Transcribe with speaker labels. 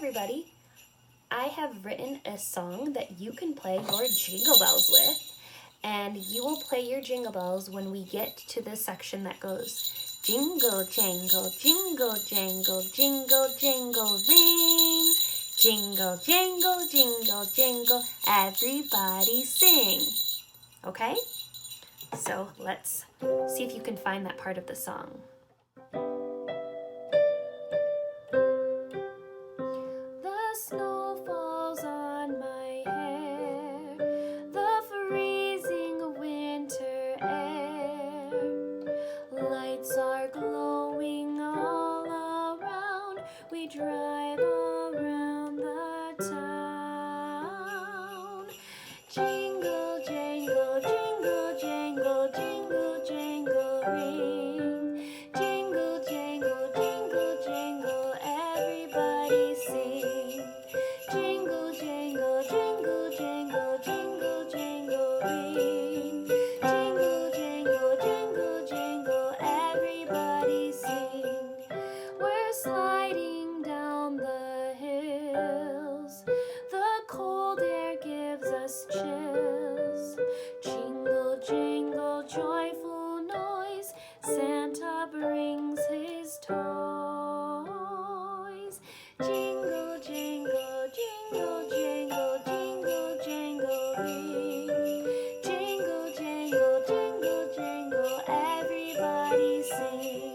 Speaker 1: everybody. I have written a song that you can play your jingle bells with, and you will play your jingle bells when we get to the section that goes jingle jangle, jingle jangle, jingle jangle ring. Jingle jangle, jingle jangle, everybody sing. Okay? So let's see if you can find that part of the song. The snow falls on my hair, the freezing winter air. Lights are glowing all around, we drive around the town. Jingle jangle, jingle jangle, jingle jangle ring. Jingle jangle, jingle jangle, everybody sing. Jingle jangle, jingle jangle, jingle jangle ring. Jingle jangle, jingle jangle, everybody sing. We're sliding down the hills, the cold air gives us chills. Jingle jangle, joyful noise, Santa brings his toys. Jingle jangle, jingle jangle, jingle jangle ring. Jingle jangle, jingle jangle, everybody sing.